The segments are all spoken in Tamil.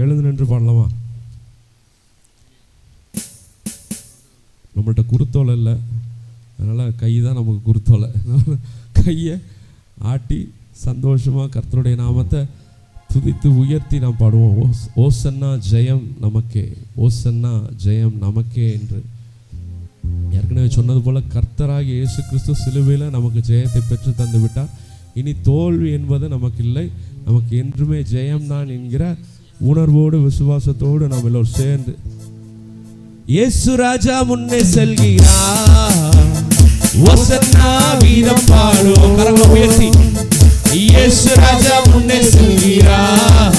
எழுந்து நின்று பாடலாமா? நம்மள்கிட்ட குருத்தோலை இல்லை, அதனால் கை தான் நமக்கு குருத்தோலை. கையை ஆட்டி சந்தோஷமாக கர்த்தருடைய நாமத்தை துதித்து உயர்த்தி நாம் பாடுவோம். ஓசன்னா ஜெயம் நமக்கே, ஓசன்னா ஜெயம் நமக்கே என்று ஏற்கனவே சொன்னது போல கர்த்தராகிய இயேசு கிறிஸ்து சிலுவையில் நமக்கு ஜெயத்தை பெற்று தந்து விட்டார். இனி தோல்வி என்பது நமக்கு இல்லை, நமக்கு என்றுமே ஜெயம்தான் என்கிற உணர்வோடு விசுவாசத்தோடு நாம் எல்லோரும் சேர்ந்து இயேசு ராஜா முன்னே செல்கிறார், ஓசன்னா கீதம் பாடுவோம். கரங்களை உயர்த்தி இயேசு ராஜா முன்னே செல்கிறார்,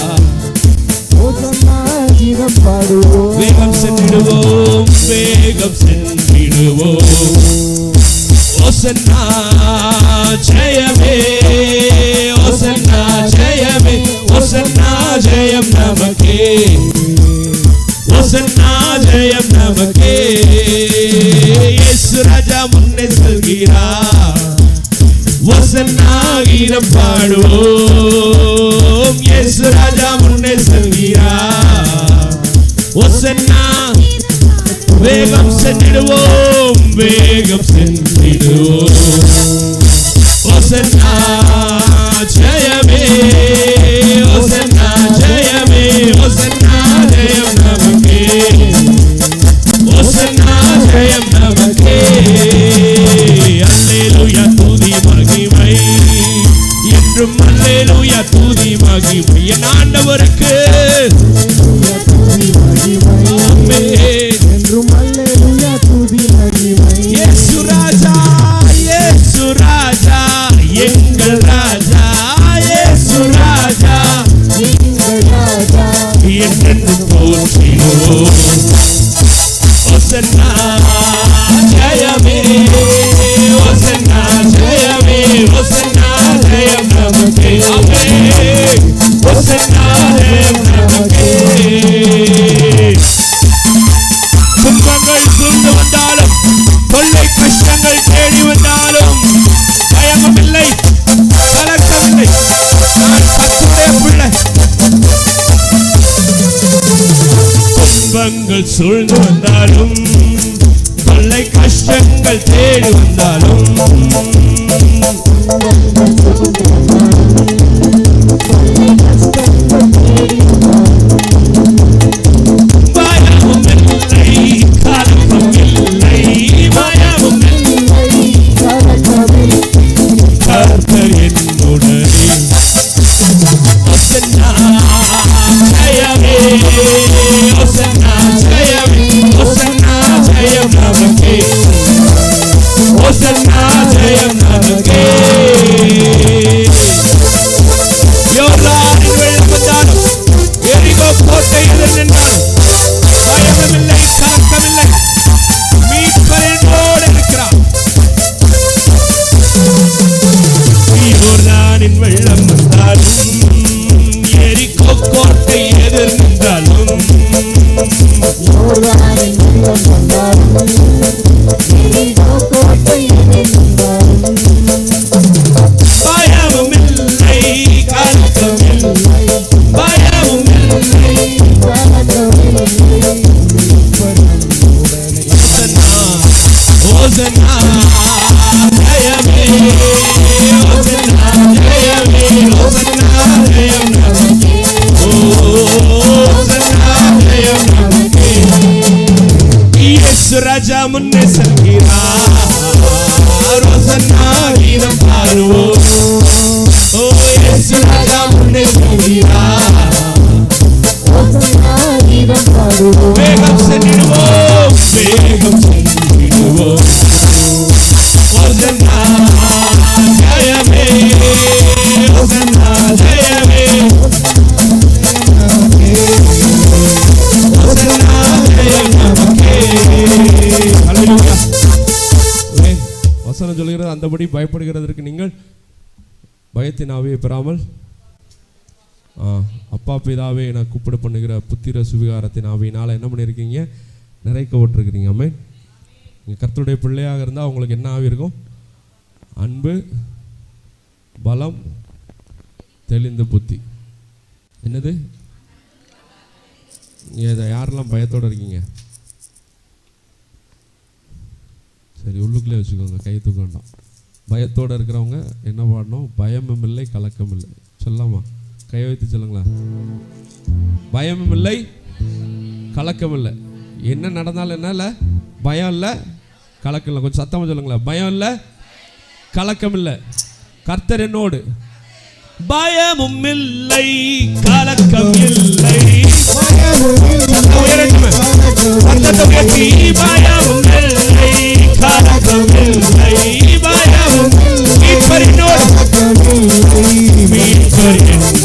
ஓசன்னா கீதம் பாடுவோம். வேகம் சென்றிடுவோம், வேகம் சென்றிடுவோம். ஓசன்னா ஜெயமே, ஓசன்னா ஜெயமே, ஓசன்னா ஜெயம் நமக்கே, ஓசன்னா ஜெயம் நமக்கே. இயேசு ராஜா முன்னே செல்கிறார், ஓசன்னா கீதம் பாடுவோம். இயேசு ராஜா முன்னே செல்கிறார், ஓசன்னா வேகம் சென்றிடுவோம், வேகம் சென்றிடுவோம். ஓசன்னா ஜெயமே, ஓசன்னா ஜெயமே, ஓசன்னா ஜெயம் நமக்கே, ஓசன்னா ஜெயம் நமக்கே. அல்லேலூயா துதி மகிமை என்றும், அல்லேலூயா துதி மகிமை என் ஆண்டவருக்கு என்றும். அல்லேலூயா துதி மகிமை. இயேசு ராஜா, இயேசு ராஜா எங்கள் ராஜா, இயேசு ராஜா எங்கள் ராஜா என்றென்றும் போற்றிடுவோம். ஓசன்னா ஜெயமே, ஓசன்னா ஜெயமே, ஓசன்னா ஜெயம் நமக்கே, ஓசன்னா ஜெயம் நமக்கே. துன்பங்கள் சூழ்ந்து வந்தாலும், தொல்லை கஷ்டங்கள் தேடி வந்தாலும் பயமில்லை, கலக்கமில்லை, நான் கர்த்தருடைய பிள்ளை. துன்பங்கள் சூழ்ந்து வந்தாலும், தொல்லை கஷ்டங்கள் தேடி வந்தாலும் பயமும் இல்லை, கலக்கம் இல்லை, பயமும் இல்லை, கர்த்தர் என்னுடனே. ஓசன்னா ஜெயமே, ஓசன்னா ஜெயமே, ஓசன்னா ஜெயம் நமக்கே, ஓசன்னா ஜெயம் நமக்கே. யோர்தானின் வெள்ளம் வந்தாலும், எரிகோ கோட்டை எதிர் நின்றாலும் பயமில்லை, கலக்கமில்லை, மீட்பர் என்னோடு இருக்கிறார். யோர்தானின் வெள்ளம் வந்தாலும், எரிகோ கோட்டை எதிர் நின்றாலும், யோர்தானின் வெள்ளம் வந்தாலும், எரிகோ கோட்டை எதிர் நின்றாலும் பயமில்லை, கலக்கமில்லை, பயமில்லை, கலக்கமில்லை. ஓசன்னா ஜெயமே, ஓசன்னா ஜெயமே, ஓசன்னா ஜெயம் நமக்கே, ஓசன்னா ஜெயம் நமக்கே. இயேசு ராஜா முன்னே செல்கிறார், ஓசன்னா கீதம் பாடுவோம். ஓ இயேசு ராஜா முன்னே செல்கிறார், ஓசன்னா கீதம் பாடுவோம். வேகம் சென்றிடுவோம், வேகம் சென்றிடுவோம். ஓசன்னா ஜெயமே, ஓசன்னா ஜெயமே, ஓசன்னா ஜெயம் நமக்கே. அல்லேலூயா. வசனம் சொல்கிறது, அந்தபடி பயப்படுகிறதற்கு நீங்கள் பயத்தின் ஆவியை பெறாமல் அப்பா பிதாவே என கூப்பிட பண்ணுகிற புத்திர சுவிகாரத்தின் ஆவியினால் என்ன பண்ணியிருக்கீங்க? நிறைக்கப்பட்டிருக்கிறீங்க. ஆமென். நீங்கள் கர்த்தருடைய பிள்ளையாக இருந்தால் உங்களுக்கு என்ன ஆவி இருக்கும்? அன்பு, பலம், தெளிந்த புத்தி. என்னது? இதை யாரெல்லாம் பயத்தோடு இருக்கீங்க? சரி, உள்ளுக்குள்ளே வச்சுக்கோங்க, கை தூக்க வேண்டாம். பயத்தோடு இருக்கிறவங்க என்ன பாடணும்? பயமும் இல்லை கலக்கம் இல்லை. சொல்லாமா? கையை வைத்து சொல்லுங்களா. பயமும் இல்லை கலக்கம் இல்லை. என்ன நடந்தாலும் என்ன இல்லை? பயம் இல்லை கலக்கம் இல்லை. கொஞ்சம் சத்தமாக சொல்லுங்களா. பயம் இல்லை கலக்கம் இல்லை. கர்த்தர் என்னோடு. பயமும் இல்லை கலக்கம் இல்லை. பயமும் இல்லை கலக்கம் இல்லை. பயமும் மீட்பர் என்னோடு. மீட்பர்